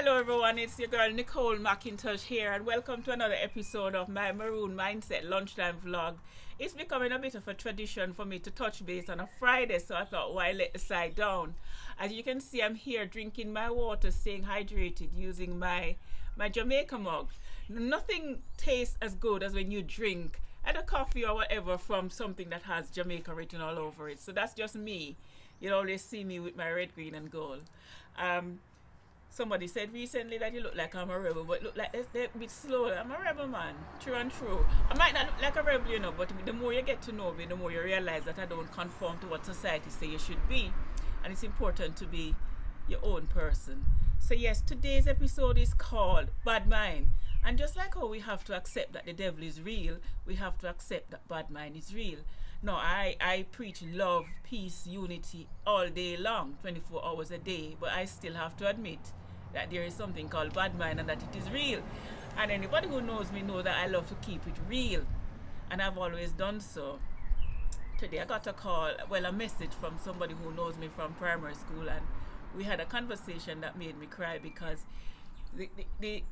Hello everyone, it's your girl Nicole McIntosh here and welcome to another episode of my Maroon Mindset Lunchtime vlog. It's becoming a bit of a tradition for me to touch base on a Friday, so I thought why let the side down. As you can see, I'm here drinking my water, staying hydrated using my Jamaica mug. Nothing tastes as good as when you drink either coffee or whatever from something that has Jamaica written all over it. So that's just me. You'll always see me with my red, green and gold. Somebody said recently that you look like I'm a rebel, but look like they're a bit slow. I'm a rebel, man. True and true. I might not look like a rebel, but the more you get to know me, the more you realize that I don't conform to what society say you should be. And it's important to be your own person. So yes, today's episode is called Bad Mind. And just like how we have to accept that the devil is real, we have to accept that bad mind is real. No, I preach love, peace, unity all day long, 24 hours a day, but I still have to admit that there is something called bad mind and that it is real. And anybody who knows me knows that I love to keep it real. And I've always done so. Today I got a message from somebody who knows me from primary school, and we had a conversation that made me cry because the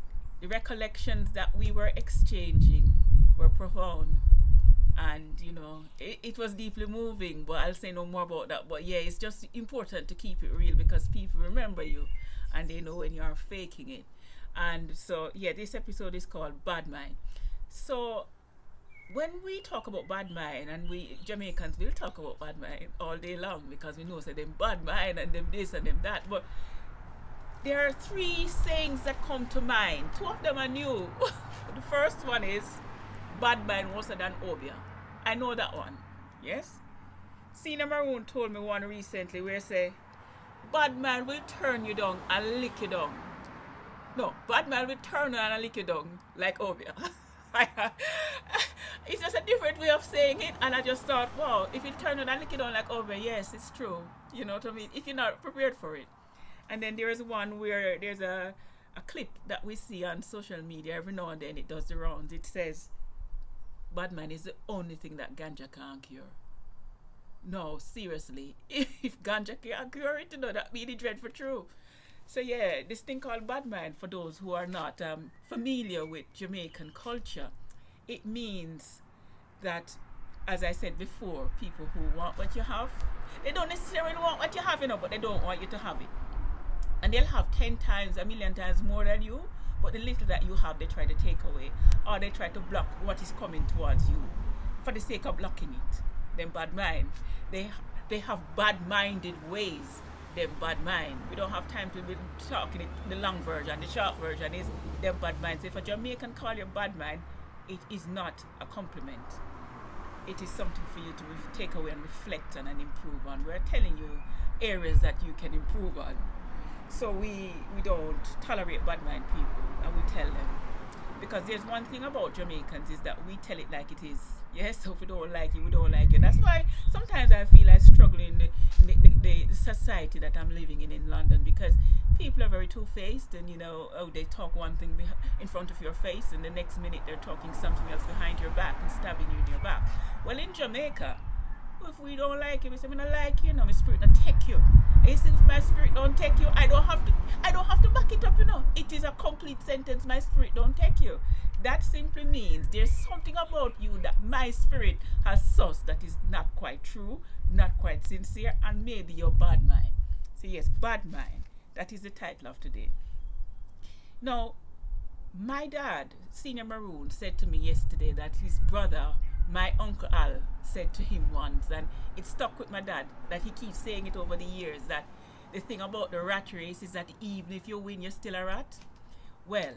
recollections that we were exchanging were profound. And it was deeply moving, but I'll say no more about that. But yeah, it's just important to keep it real because people remember you and they know when you are faking it. And so yeah, this episode is called Bad Mind. So when we talk about bad mind, and we Jamaicans will talk about bad mind all day long because we know say them bad mind and them this and them that, but there are three sayings that come to mind. Two of them are new. The first one is bad mind worse than obia. I know that one. Yes? Senior Maroon told me one recently where say bad man will turn you down and lick you down. No, bad man will turn you down and lick you down like obia. It's just a different way of saying it, and I just thought, wow, if you turn you down and lick you down like obia, yes, it's true. You know what I mean? If you're not prepared for it. And then there is one where there's a clip that we see on social media every now and then. It does the rounds. It says, bad man is the only thing that ganja can't cure. No, seriously. If ganja can't cure it, that be the dreadful true. So yeah, this thing called bad mind, for those who are not familiar with Jamaican culture, it means that, as I said before, people who want what you have, they don't necessarily want what you have, but they don't want you to have it. And they'll have 10 times, a million times more than you, but the little that you have, they try to take away. Or they try to block what is coming towards you for the sake of blocking it. Them bad mind. They have bad-minded ways. Them bad mind. We don't have time to be talking it, the long version. The short version is them bad mind. So if a Jamaican call you bad mind, it is not a compliment. It is something for you to take away and reflect on and improve on. We're telling you areas that you can improve on. So we don't tolerate bad mind people, and we tell them. Because there's one thing about Jamaicans is that we tell it like it is. Yes, so if we don't like it, we don't like it. That's why sometimes I feel I struggle in the society that I'm living in London, because people are very two-faced, and they talk one thing in front of your face, and the next minute they're talking something else behind your back and stabbing you in your back. Well, in Jamaica, if we don't like you, we say, I don't like you, my spirit not take you. And you say, if my spirit don't take you, I don't have to back it up, It is a complete sentence, my spirit don't take you. That simply means there's something about you that my spirit has sussed that is not quite true, not quite sincere, and maybe your bad mind. So yes, bad mind. That is the title of today. Now, my dad, Senior Maroon, said to me yesterday that his brother, my Uncle Al, said to him once, and it stuck with my dad, that he keeps saying it over the years, that the thing about the rat race is that even if you win, you're still a rat. Well,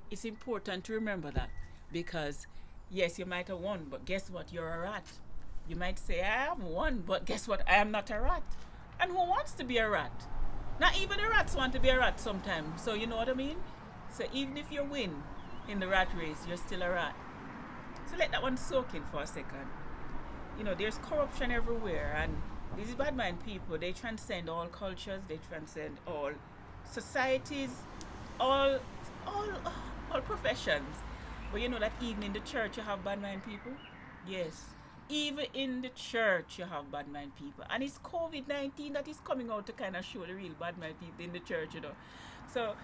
it's important to remember that, because yes, you might have won, but guess what? You're a rat. You might say, I have won, but guess what? I am not a rat. And who wants to be a rat? Not even the rats want to be a rat sometimes. So you know what I mean? So even if you win in the rat race, you're still a rat. So let that one soak in for a second. There's corruption everywhere, and these bad mind people, they transcend all cultures, they transcend all societies, all professions. But you know that even in the church you have bad mind people? Yes. even in the church, you have bad mind people, and it's COVID-19 that is coming out to kind of show the real bad mind people in the church, So,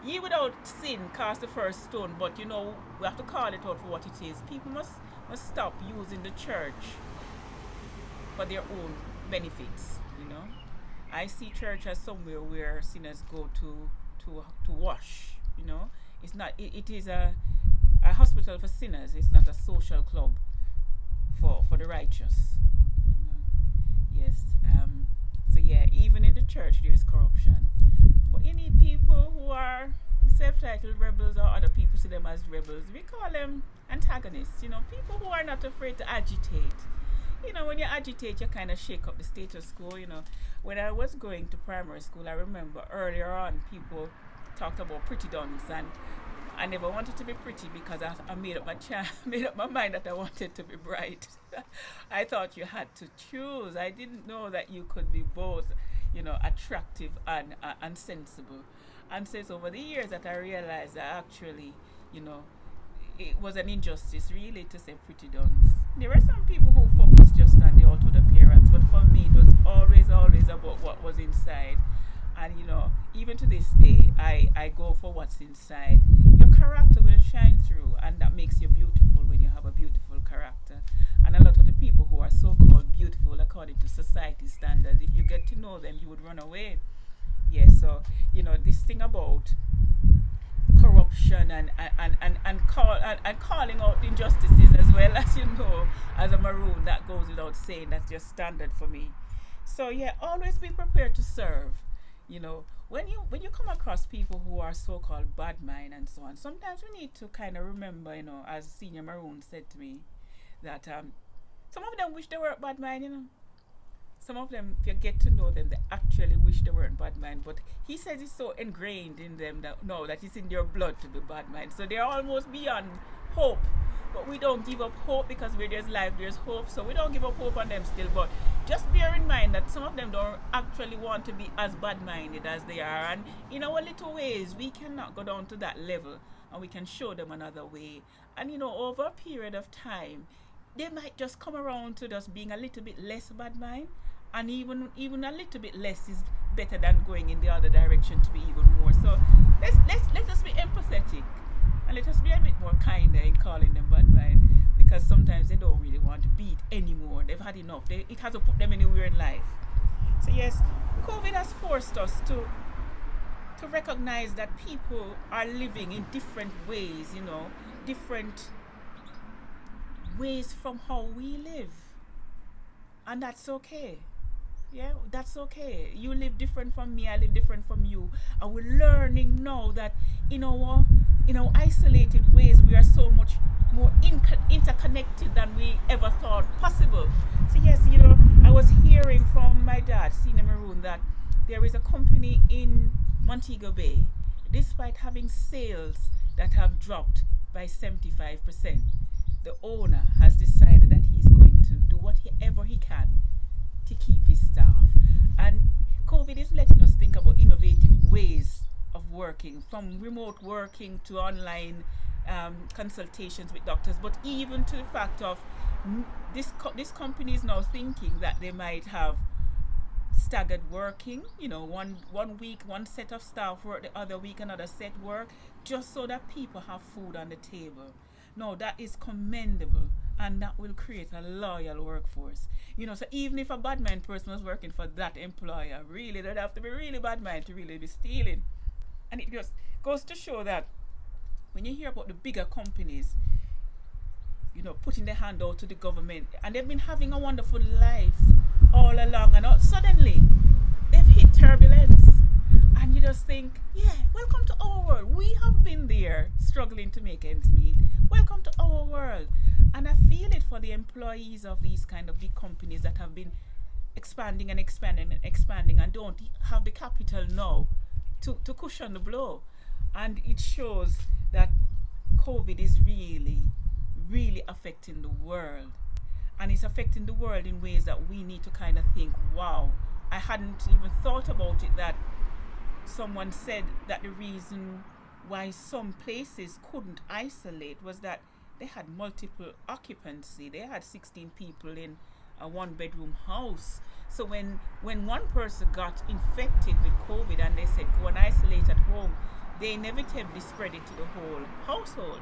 ye without sin cast the first stone, but we have to call it out for what it is. People must stop using the church for their own benefits. I see church as somewhere where sinners go to wash. It's not. It is a hospital for sinners. It's not a social club for the righteous. Yes. So yeah, even in the church there is corruption, but you need people who are self-titled rebels, or other people see them as rebels. We call them antagonists. People who are not afraid to agitate. When you agitate, you kind of shake up the status quo. When I was going to primary school, I remember earlier on people talked about pretty dons, and I never wanted to be pretty because I made up my mind that I wanted to be bright. I thought you had to choose. I didn't know that you could be both, attractive and sensible. And so it's over the years that I realized that actually, it was an injustice really to say pretty dons. There were some people who focused just on the outward appearance, but for me it was always about what was inside. And even to this day, I go for what's inside. Your character will shine through, and that makes you beautiful when you have a beautiful character. And a lot of the people who are so-called beautiful according to society standards, if you get to know them, you would run away. Yes, so this thing about corruption and calling out injustices as well, as a Maroon, that goes without saying. That's just standard for me. So yeah, always be prepared to serve. When you come across people who are so-called bad mind and so on, sometimes we need to kind of remember, as Senior Maroon said to me, that some of them wish they weren't bad mind. Some of them, if you get to know them, they actually wish they weren't bad mind. But he says it's so ingrained in them that it's in their blood to be bad mind. So they're almost beyond hope. But we don't give up hope, because where there's life, there's hope. So we don't give up hope on them still. But just bear in mind that some of them don't actually want to be as bad-minded as they are. And in our little ways, we cannot go down to that level. And we can show them another way. And, over a period of time, they might just come around to just being a little bit less bad-mind. And even a little bit less is better than going in the other direction to be even more. So let us be empathetic. And let us be a bit more kinder in calling them bad mind, because sometimes they don't really want to beat anymore. They've had enough. It hasn't put them anywhere in life. So yes, COVID has forced us to recognize that people are living in different ways, different ways from how we live. And that's okay. Yeah, that's okay. You live different from me, I live different from you. And we're learning now that in our isolated ways, we are so much more interconnected than we ever thought possible. So yes, I was hearing from my dad, Senior Maroon, that there is a company in Montego Bay, despite having sales that have dropped by 75%, the owner has decided that he's going to do whatever he can to keep his staff. And COVID is letting us think about innovative ways of working, from remote working to online consultations with doctors, but even to the fact of this company is now thinking that they might have staggered working, one week one set of staff work, the other week another set work, just so that people have food on the table. No, that is commendable, and that will create a loyal workforce. So even if a bad mind person was working for that employer, really, they'd have to be really bad mind to really be stealing. And it just goes to show that when you hear about the bigger companies, putting their hand out to the government, and they've been having a wonderful life all along, and suddenly they've hit turbulence. And you just think, yeah, welcome to our world. We have been there struggling to make ends meet. Welcome to our world. And I feel it for the employees of these kind of big companies that have been expanding and don't have the capital now to cushion the blow. And it shows that COVID is really, really affecting the world. And it's affecting the world in ways that we need to kind of think, wow, I hadn't even thought about it, that someone said that the reason why some places couldn't isolate was that they had multiple occupancy. They had 16 people in a one bedroom house. So when one person got infected with COVID and they said go and isolate at home, they inevitably spread it to the whole household.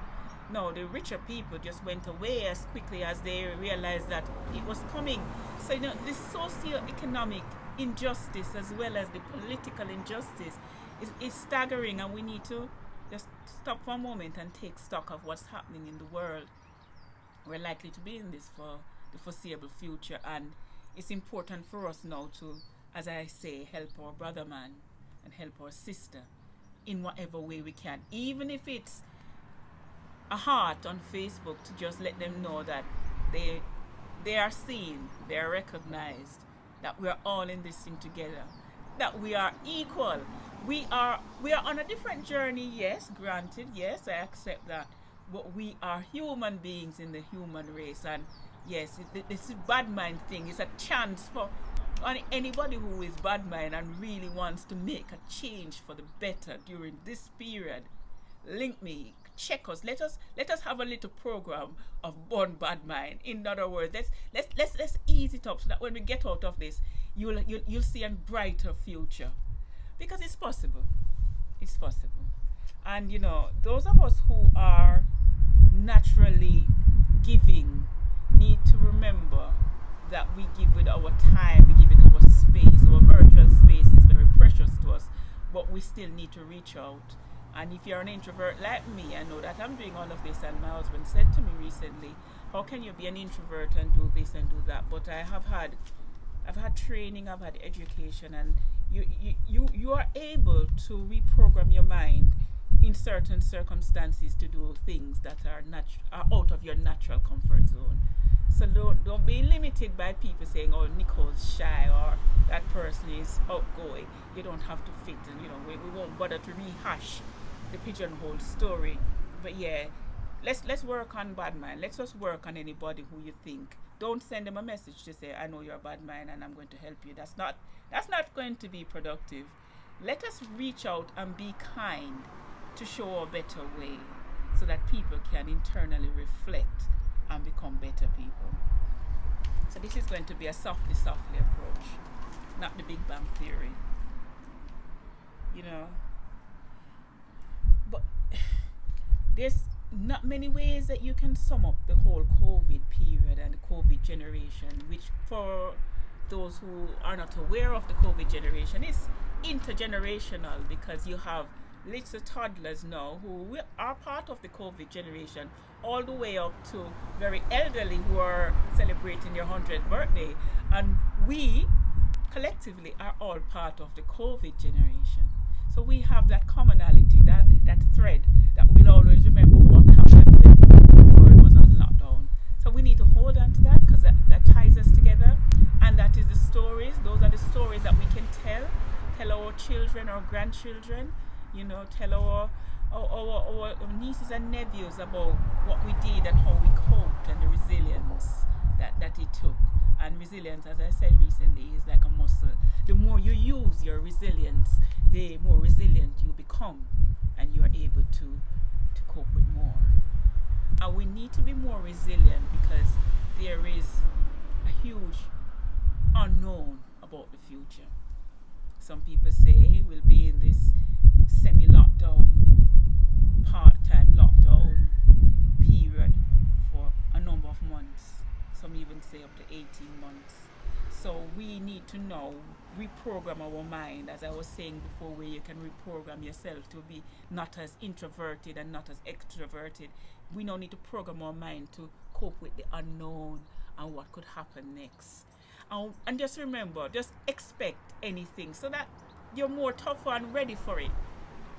No, the richer people just went away as quickly as they realized that it was coming. So the socio-economic injustice as well as the political injustice is staggering, and we need to just stop for a moment and take stock of what's happening in the world. We're likely to be in this for the foreseeable future, and it's important for us now to, as I say, help our brother man and help our sister in whatever way we can, even if it's a heart on Facebook to just let them know that they are seen, they are recognized, that we are all in this thing together, that we are equal. We are on a different journey, yes, granted, yes, I accept that, but we are human beings in the human race, and yes, this bad mind thing is a chance for anybody who is bad mind and really wants to make a change for the better during this period. Link me, check us. Let us have a little program of born bad mind. In other words, let's ease it up so that when we get out of this, you'll see a brighter future, because it's possible. It's possible, and those of us who are naturally giving need to remember that we give with our time, we give it our space. Our virtual space is very precious to us, but we still need to reach out. And if you're an introvert like me, I know that I'm doing all of this, and my husband said to me recently, how can you be an introvert and do this and do that? But I've had training, I've had education, and you are able to reprogram your mind in certain circumstances to do things that are out of your natural comfort zone. So don't be limited by people saying, oh, Nicole's shy, or that person is outgoing. You don't have to fit, and we won't bother to rehash the pigeonhole story. But yeah, let's work on bad mind. Let's just work on anybody who you think. Don't send them a message to say, I know you're a bad mind and I'm going to help you. That's not going to be productive. Let us reach out and be kind to show a better way, so that people can internally reflect and become better people. So this is going to be a softly approach, not the Big Bang Theory. But there's not many ways that you can sum up the whole COVID period and the COVID generation, which for those who are not aware of the COVID generation is intergenerational, because you have little toddlers now who are part of the COVID generation, all the way up to very elderly who are celebrating their 100th birthday. And we collectively are all part of the COVID generation. So we have that commonality, that thread that we'll always remember what happened when the world was on lockdown. So we need to hold on to that, because that ties us together. And that is the stories. Those are the stories that we can tell our children, our grandchildren, tell our nieces and nephews about what we did and how we coped, and the resilience that it took. And resilience, as I said recently, is like a muscle. The more you use your resilience, the more resilient you become, and you are able to cope with more. And we need to be more resilient, because there is a huge unknown about the future. Some people say we'll be in this semi-lockdown, part-time lockdown period for a number of months. Some even say up to 18 months. So we need to now reprogram our mind, as I was saying before, where you can reprogram yourself to be not as introverted and not as extroverted. We now need to program our mind to cope with the unknown and what could happen next. And just remember, just expect anything, so that you're more tougher and ready for it.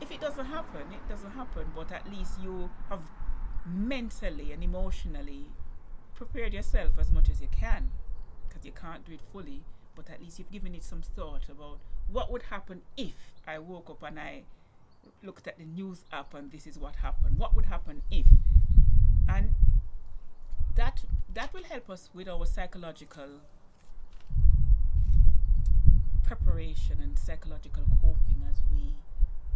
If it doesn't happen, it doesn't happen, but at least you have mentally and emotionally prepared yourself as much as you can, because you can't do it fully, but at least you've given it some thought about what would happen if I woke up and I looked at the news app and this is what happened. What would happen if? And that will help us with our psychological preparation and psychological coping as we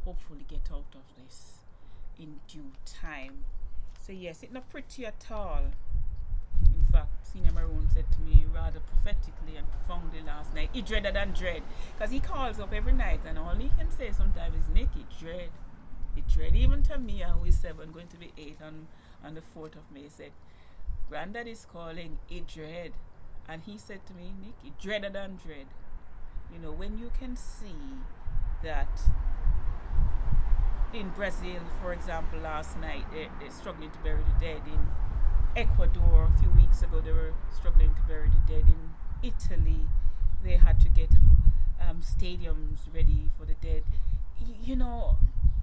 hopefully get out of this in due time. So yes, it's not pretty at all. In fact, Senior Maroon said to me rather prophetically and profoundly last night, he dreaded and dread. Because he calls up every night and all he can say sometimes is, Nick, he dread. He dread. Even to me, who is 7, going to be 8 on the 4th of May, said, Granddad is calling, he dread. And he said to me, Nick, he dreaded and dread. You know, when you can see that in Brazil, for example, last night, they're struggling to bury the dead. In Ecuador, a few weeks ago, they were struggling to bury the dead. In Italy, they had to get stadiums ready for the dead. You know,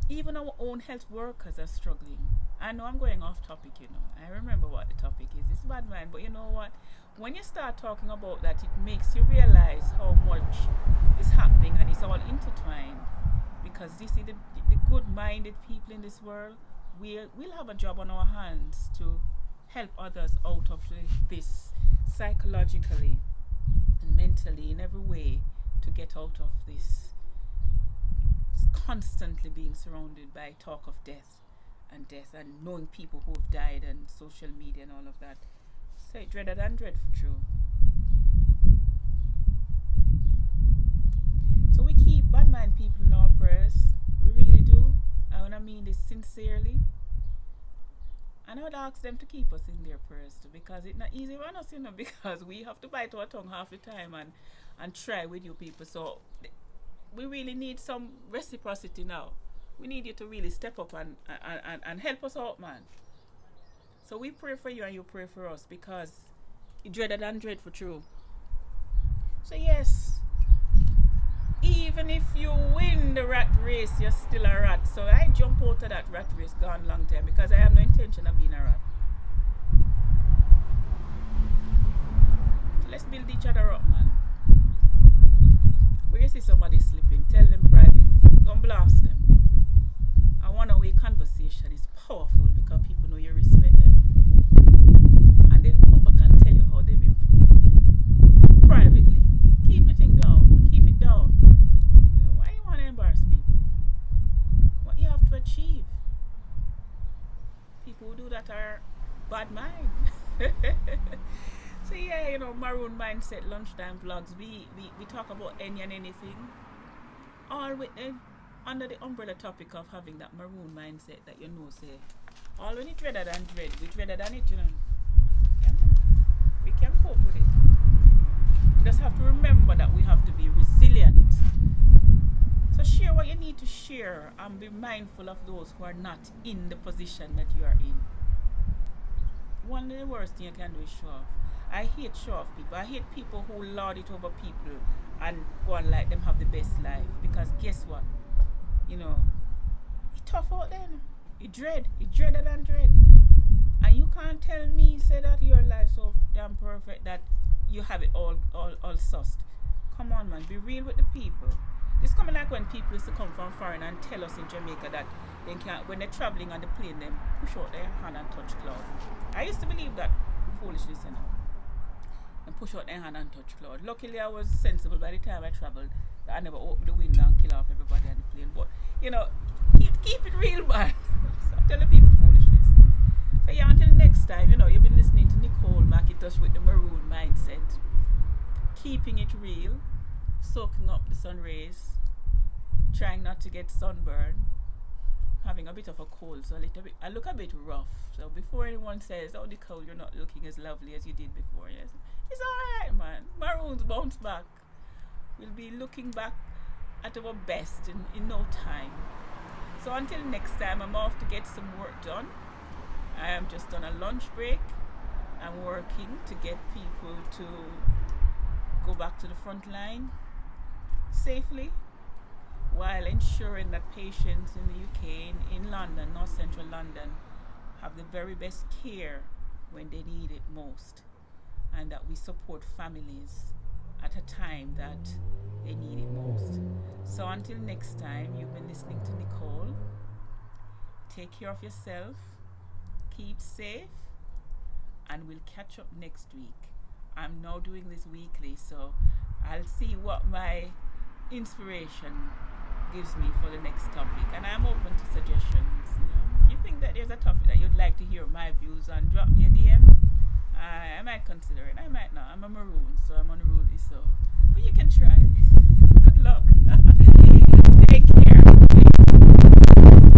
even our own health workers are struggling. I know I'm going off topic, you know. I remember what the topic is. It's bad, man. But you know what? When you start talking about that, it makes you realize how much is happening and it's all intertwined. Because this is the good-minded people in this world, we'll have a job on our hands to help others out of this psychologically and mentally in every way to get out of this constantly being surrounded by talk of death and knowing people who have died and social media and all of that. So dreaded and dreadful true. So we keep bad mind people in our prayers. We really do. And when I mean this sincerely. And I would ask them to keep us in their prayers too, because it's not easy on us, you know, because we have to bite our tongue half the time and try with you people. So we really need some reciprocity now. We need you to really step up and help us out, man. So we pray for you and you pray for us, because you dreaded and dreadful true. So yes, even if you win the rat race, you're still a rat. So I jump out of that rat race gone long time, because I have no intention of being a rat. So let's build each other up, man. When you see somebody slipping, tell them privately. Don't blast them. A one-way conversation is powerful because people know you respect them. And they'll come back and tell you how they've improved. Privately. Keep the thing down. Keep it down. You know, why you want to embarrass people? What you have to achieve. People who do that are bad mind. So yeah, you know, Maroon Mindset Lunchtime vlogs, we talk about any and anything, all with under the umbrella topic of having that maroon mindset that you know, say, all when it dreaded and dread, we dreaded on it, you know. Yeah, we can cope with it. We just have to remember that we have to be resilient. So share what you need to share and be mindful of those who are not in the position that you are in. One of the worst things you can do is show off. I hate show off people. I hate people who lord it over people and go and let them have the best life. Because guess what? You know, it's tough out there. You dreaded and dread. And you can't tell me, say that your life's so damn perfect that you have it all sussed. Come on, man, be real with the people. It's coming like when people used to come from foreign and tell us in Jamaica that they can't, when they're traveling on the plane, they push out their hand and touch cloud. I used to believe that foolishness, you know. And push out their hand and touch cloud. Luckily, I was sensible by the time I traveled. I never opened the window and kill off everybody on the plane. But, you know, keep it real, man. Stop telling people foolishness. So, yeah, until next time, you know, you've been listening to Nicole McIntosh with the Maroon Mindset. Keeping it real. Soaking up the sun rays. Trying not to get sunburn. Having a bit of a cold, so I look a bit rough. So before anyone says, oh, Nicole, you're not looking as lovely as you did before, yes, it's alright, man. Maroons bounce back. We'll be looking back at our best in no time. So until next time, I'm off to get some work done. I am just on a lunch break. I'm working to get people to go back to the front line safely, while ensuring that patients in the UK, in London, North Central London, have the very best care when they need it most, and that we support families at a time that they need it most. So until next time, you've been listening to Nicole. Take care of yourself, keep safe, and we'll catch up next week. I'm now doing this weekly, so I'll see what my inspiration gives me for the next topic, and I'm open to suggestions. You know, if you think that there's a topic that you'd like to hear my views on, drop me a DM. I might consider it. I might not. I'm a maroon, so I'm unruly. So, but you can try. Good luck.